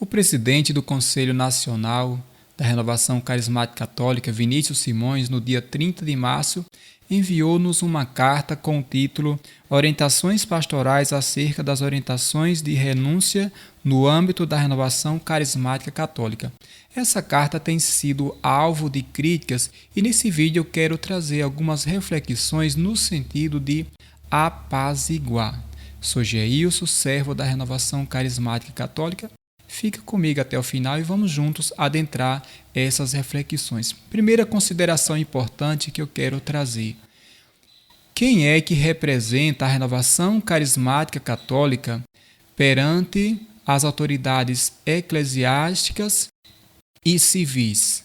O presidente do Conselho Nacional da Renovação Carismática Católica, Vinícius Simões, no dia 30 de março, enviou-nos uma carta com o título Orientações Pastorais acerca das orientações de renúncia no âmbito da Renovação Carismática Católica. Essa carta tem sido alvo de críticas e nesse vídeo eu quero trazer algumas reflexões no sentido de apaziguar. Sou Geilson, servo da Renovação Carismática Católica. Fica comigo até o final e vamos juntos adentrar essas reflexões. Primeira consideração importante que eu quero trazer. Quem é que representa a Renovação Carismática Católica perante as autoridades eclesiásticas e civis?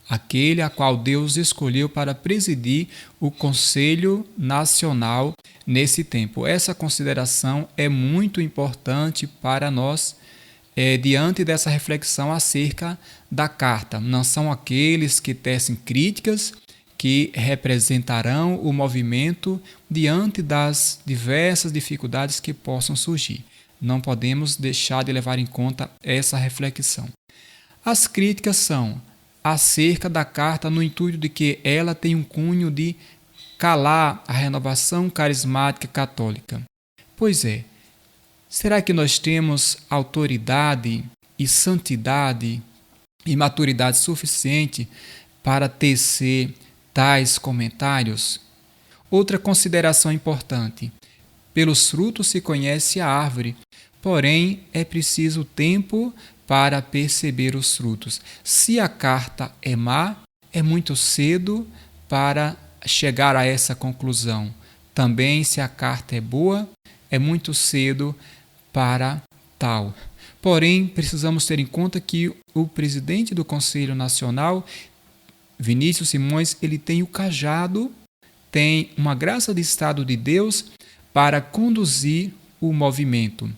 Aquele a qual Deus escolheu para presidir o Conselho Nacional nesse tempo. Essa consideração é muito importante para nós diante dessa reflexão acerca da carta. Não são aqueles que tecem críticas que representarão o movimento diante das diversas dificuldades que possam surgir. Não podemos deixar de levar em conta essa reflexão. As críticas são acerca da carta no intuito de que ela tem um cunho de calar a renovação carismática católica. Pois é, será que nós temos autoridade e santidade e maturidade suficiente para tecer tais comentários? Outra consideração importante: pelos frutos se conhece a árvore, porém é preciso tempo para perceber os frutos. Se a carta é má, é muito cedo para chegar a essa conclusão. Também, se a carta é boa, é muito cedo para tal. Porém, precisamos ter em conta que o presidente do Conselho Nacional, Vinícius Simões, ele tem o cajado, tem uma graça de Estado de Deus para conduzir o movimento.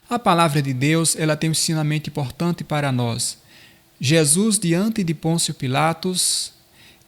A palavra de Deus, ela tem um ensinamento importante para nós. Jesus, diante de Pôncio Pilatos,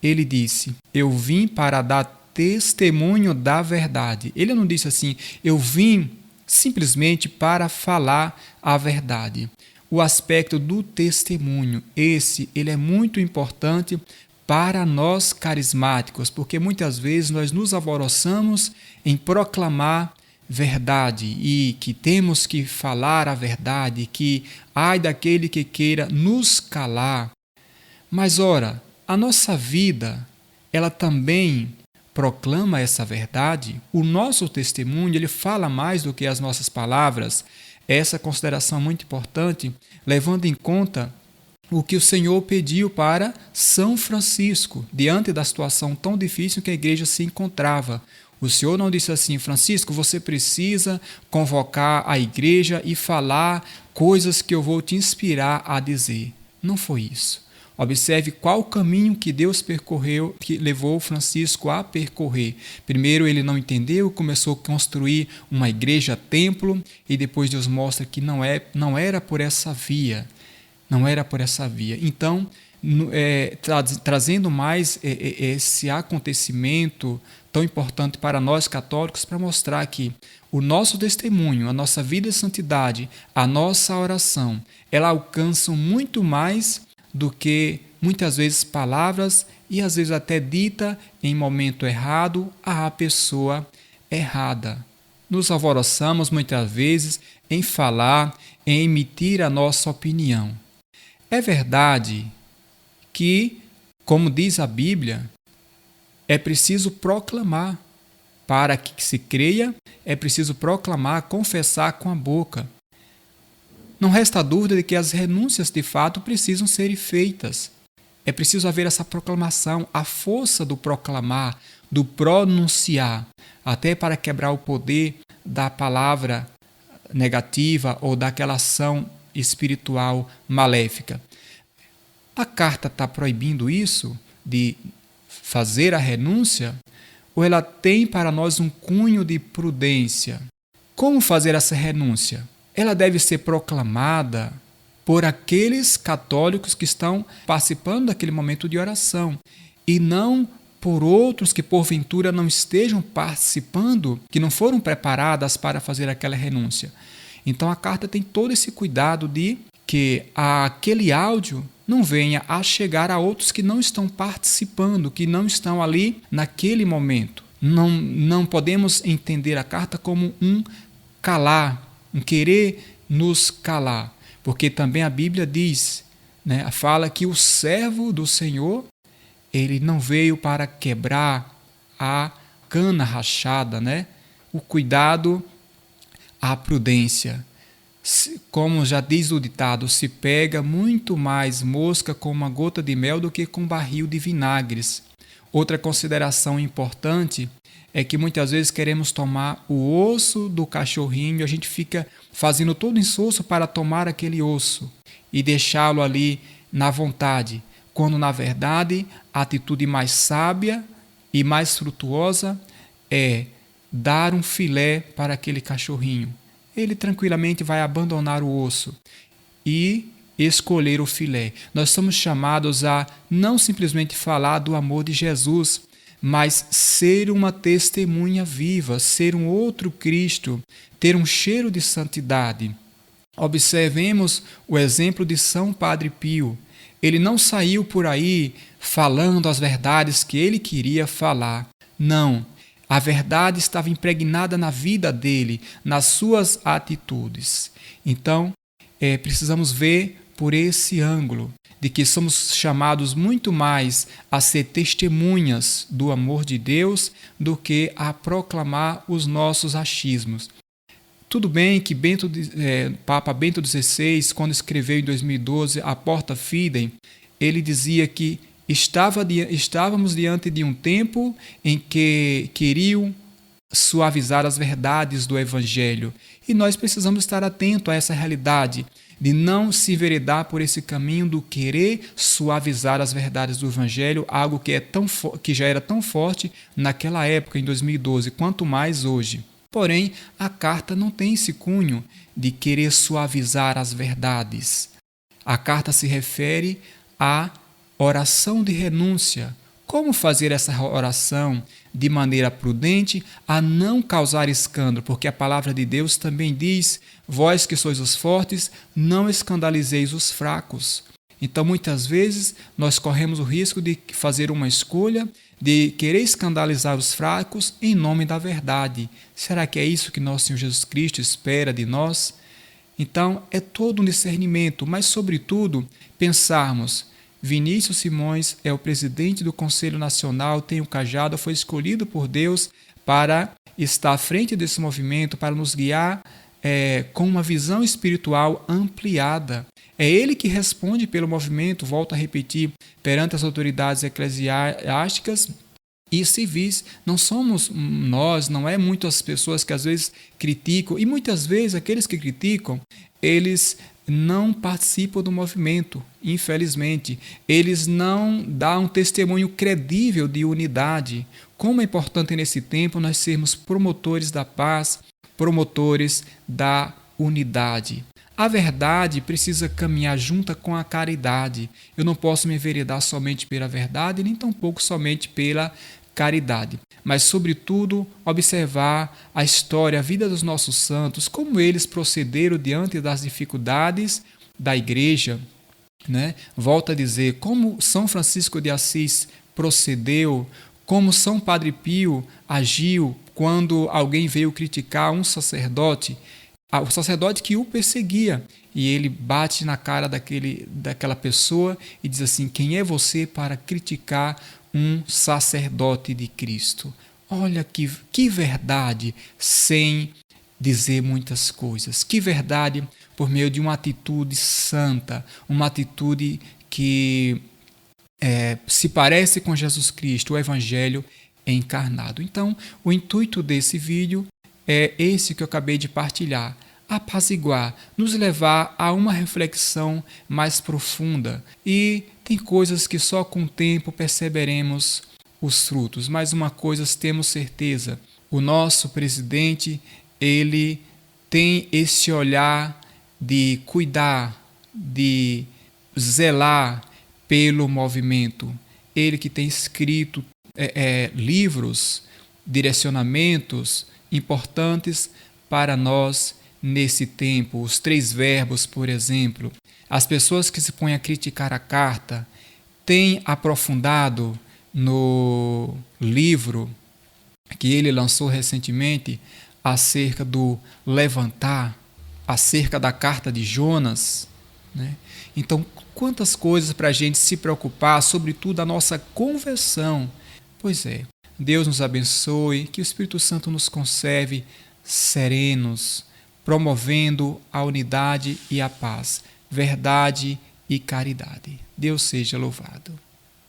ele disse: eu vim para dar testemunho da verdade. Ele não disse assim: eu vim simplesmente para falar a verdade. O aspecto do testemunho, ele é muito importante para nós carismáticos, porque muitas vezes nós nos alvoroçamos em proclamar verdade e que temos que falar a verdade, que ai daquele que queira nos calar. Mas ora, a nossa vida, ela também proclama essa verdade. O nosso testemunho, ele fala mais do que as nossas palavras. Essa consideração é muito importante, levando em conta o que o Senhor pediu para São Francisco, diante da situação tão difícil que a igreja se encontrava. O Senhor não disse assim: Francisco, você precisa convocar a igreja e falar coisas que eu vou te inspirar a dizer. Não foi isso. Observe qual o caminho que Deus percorreu, que levou Francisco a percorrer. Primeiro ele não entendeu, começou a construir uma igreja-templo e depois Deus mostra que não era por essa via. Não era por essa via. Então, trazendo mais esse acontecimento tão importante para nós católicos, para mostrar que o nosso testemunho, a nossa vida de santidade, a nossa oração, ela alcançam muito mais do que muitas vezes palavras e às vezes até dita em momento errado à pessoa errada. Nos alvoroçamos muitas vezes em falar, em emitir a nossa opinião. É verdade que, como diz a Bíblia, é preciso proclamar. Para que se creia, é preciso proclamar, confessar com a boca. Não resta dúvida de que as renúncias de fato precisam ser feitas. É preciso haver essa proclamação, a força do proclamar, do pronunciar, até para quebrar o poder da palavra negativa ou daquela ação espiritual maléfica. A carta está proibindo isso, de fazer a renúncia, ou ela tem para nós um cunho de prudência? Como fazer essa renúncia? Ela deve ser proclamada por aqueles católicos que estão participando daquele momento de oração e não por outros que porventura não estejam participando, que não foram preparadas para fazer aquela renúncia. Então a carta tem todo esse cuidado de que aquele áudio não venha a chegar a outros que não estão participando, que não estão ali naquele momento. Não podemos entender a carta como um calar, um querer nos calar, porque também a Bíblia diz, né, fala que o servo do Senhor, ele não veio para quebrar a cana rachada, né? O cuidado, a prudência. Como já diz o ditado, se pega muito mais mosca com uma gota de mel do que com um barril de vinagres. Outra consideração importante é que muitas vezes queremos tomar o osso do cachorrinho, a gente fica fazendo todo o esforço para tomar aquele osso e deixá-lo ali na vontade, quando na verdade a atitude mais sábia e mais frutuosa é dar um filé para aquele cachorrinho. Ele tranquilamente vai abandonar o osso e escolher o filé. Nós somos chamados a não simplesmente falar do amor de Jesus, mas ser uma testemunha viva, ser um outro Cristo, ter um cheiro de santidade. Observemos o exemplo de São Padre Pio. Ele não saiu por aí falando as verdades que ele queria falar. Não. A verdade estava impregnada na vida dele, nas suas atitudes. Então, precisamos ver por esse ângulo, de que somos chamados muito mais a ser testemunhas do amor de Deus do que a proclamar os nossos achismos. Tudo bem que Papa Bento XVI, quando escreveu em 2012 a Porta Fidei, ele dizia que estávamos diante de um tempo em que queriam suavizar as verdades do Evangelho. E nós precisamos estar atentos a essa realidade, de não se enveredar por esse caminho do querer suavizar as verdades do Evangelho, algo que já era tão forte naquela época, em 2012, quanto mais hoje. Porém, a carta não tem esse cunho de querer suavizar as verdades. A carta se refere à oração de renúncia. Como fazer essa oração de maneira prudente, a não causar escândalo? Porque a palavra de Deus também diz: vós que sois os fortes, não escandalizeis os fracos. Então, muitas vezes, nós corremos o risco de fazer uma escolha de querer escandalizar os fracos em nome da verdade. Será que é isso que nosso Senhor Jesus Cristo espera de nós? Então, é todo um discernimento, mas, sobretudo, pensarmos: Vinícius Simões é o presidente do Conselho Nacional, tem o cajado, foi escolhido por Deus para estar à frente desse movimento, para nos guiar com uma visão espiritual ampliada. É ele que responde pelo movimento, volto a repetir, perante as autoridades eclesiásticas e civis. Não somos nós, não é muitas pessoas que às vezes criticam, e muitas vezes aqueles que criticam, eles não participam do movimento, infelizmente. Eles não dão um testemunho credível de unidade. Como é importante nesse tempo nós sermos promotores da paz, promotores da unidade. A verdade precisa caminhar junta com a caridade. Eu não posso me enveredar somente pela verdade, nem tampouco somente pela caridade. Mas, sobretudo, observar a história, a vida dos nossos santos, como eles procederam diante das dificuldades da igreja. Né? Volto a dizer, como São Francisco de Assis procedeu, como São Padre Pio agiu quando alguém veio criticar um sacerdote, o sacerdote que o perseguia, e ele bate na cara daquela pessoa e diz assim: quem é você para criticar um sacerdote de Cristo? Olha que verdade, sem dizer muitas coisas. Que verdade por meio de uma atitude santa, uma atitude que se parece com Jesus Cristo, o Evangelho encarnado. Então, o intuito desse vídeo é esse que eu acabei de partilhar: apaziguar, nos levar a uma reflexão mais profunda. E tem coisas que só com o tempo perceberemos os frutos, mas uma coisa temos certeza: o nosso presidente, ele tem esse olhar de cuidar, de zelar pelo movimento. Ele que tem escrito livros, direcionamentos importantes para nós nesse tempo, os 3 verbos, por exemplo. As pessoas que se põem a criticar a carta têm aprofundado no livro que ele lançou recentemente acerca do levantar, acerca da carta de Jonas, né? Então, quantas coisas para a gente se preocupar, sobretudo a nossa conversão. Pois é, Deus nos abençoe, que o Espírito Santo nos conserve serenos, promovendo a unidade e a paz, verdade e caridade. Deus seja louvado.